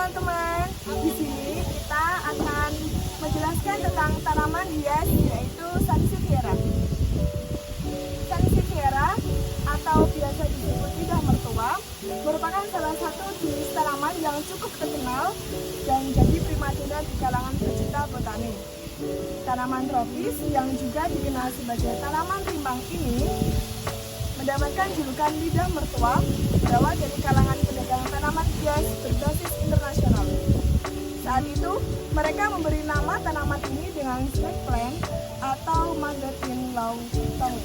teman-teman, di sini kita akan menjelaskan tentang tanaman hias yaitu Sansevieria. Sansevieria atau biasa disebut lidah mertua merupakan salah satu jenis tanaman yang cukup terkenal dan jadi primadona di kalangan pecinta botani. Tanaman tropis yang juga dikenal sebagai tanaman rimbang ini mendapatkan julukan lidah mertua berawal dari kalangan pedagang tanaman hias berbasis internasional. Saat itu, mereka memberi nama tanaman ini dengan snake plant atau Mandarin Lao Tong.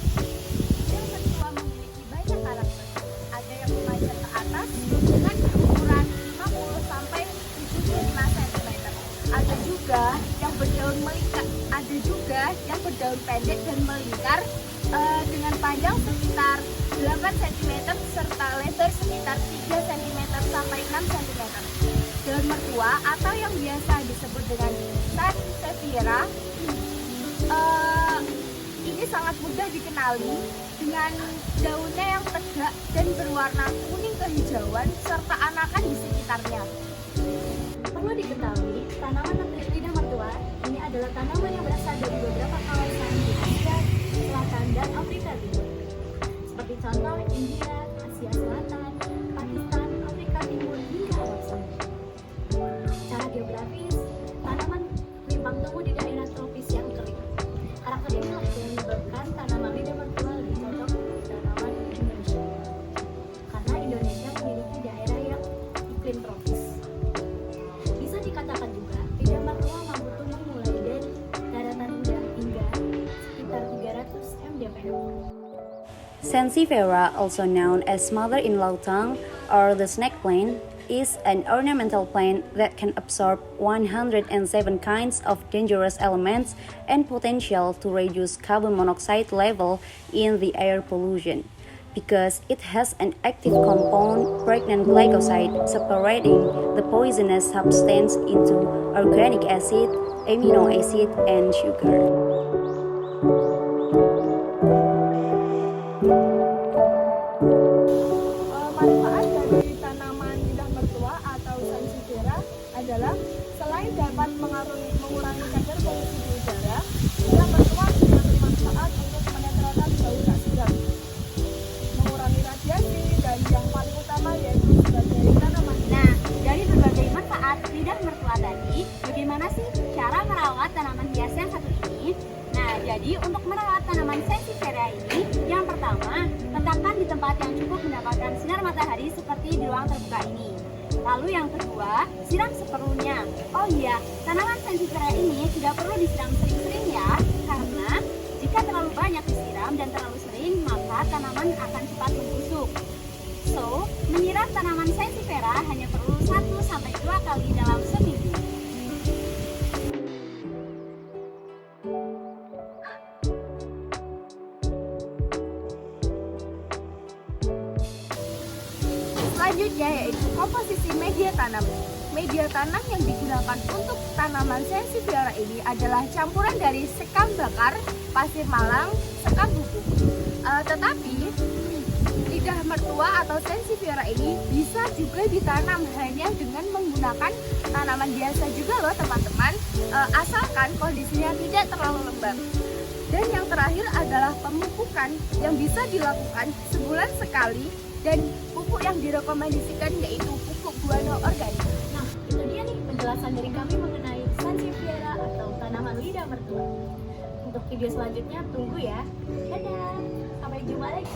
Lidah mertua memiliki banyak karakter. Ada yang memanjang ke atas dengan ukuran 50 sampai 75 cm. Ada juga yang berdaun melingkar, ada juga yang berdaun pendek dan melingkar dengan panjang sekitar 8 cm serta lebar sekitar 3 cm sampai 6 cm. Daun mertua atau yang biasa disebut dengan Sansevieria ini sangat mudah dikenali dengan daunnya yang tegak dan berwarna kuning kehijauan serta anakan di sekitarnya. Perlu diketahui, tanaman lidah mertua ini adalah tanaman yang berasal dari beberapa kawasan di Asia Selatan dan Afrika Timur, seperti contoh India, Asia Selatan, Pakistan, Afrika Timur hingga Arab Saudi. Secara geografis, tanaman rimbang tumbuh di daerah tropis yang kering. Karakter ini yang menyebabkan tanaman lidah mertua lebih cocok untuk tanaman Indonesia, karena Indonesia memiliki daerah yang iklim tropis. Bisa dikatakan juga, lidah mertua mampu tumbuh mulai dari daratan rendah hingga sekitar 300 mdpl. Sansevieria, also known as mother-in-law tongue or the snake plant, is an ornamental plant that can absorb 107 kinds of dangerous elements and potential to reduce carbon monoxide level in the air pollution. Because it has an active compound, pregnant glycoside, separating the poisonous substance into organic acid, amino acid, and sugar. Manfaat dari tanaman lidah mertua atau Sansevieria adalah selain dapat mengurangi kadar polusi di udara, lidah mertua juga bermanfaat untuk menetralkan bau tak sedap, mengurangi radiasi, dan yang paling utama yaitu sebagai tanaman. Nah, dari berbagai manfaat lidah mertua tadi, bagaimana sih cara merawat tanaman hias yang satu ini? Nah, jadi untuk merawat tanaman Sansevieria ini, yang pertama, letakkan di tempat yang cukup mendapatkan sinar matahari seperti di ruang terbuka ini. Lalu yang kedua, siram seperlunya. Oh iya, tanaman Sansevieria ini tidak perlu disiram sering-sering ya, karena jika terlalu banyak disiram dan terlalu sering, maka tanaman akan cepat membusuk. So, menyiram tanaman Sansevieria hanya perlu 1-2 kali dalam seminggu. Selanjutnya yaitu komposisi media tanam. Media tanam yang digunakan untuk tanaman Sansevieria ini adalah campuran dari sekam bakar, pasir malang, sekam bubuk. Tetapi lidah mertua atau Sansevieria ini bisa juga ditanam hanya dengan menggunakan tanaman biasa juga loh teman-teman, asalkan kondisinya tidak terlalu lembab. Dan yang terakhir adalah pemupukan yang bisa dilakukan sebulan sekali, dan pupuk yang direkomendasikan yaitu pupuk guano organik. Nah, itu dia nih penjelasan dari kami mengenai Sansevieria atau tanaman lidah mertua. Untuk video selanjutnya tunggu ya. Dadah, sampai jumpa lagi.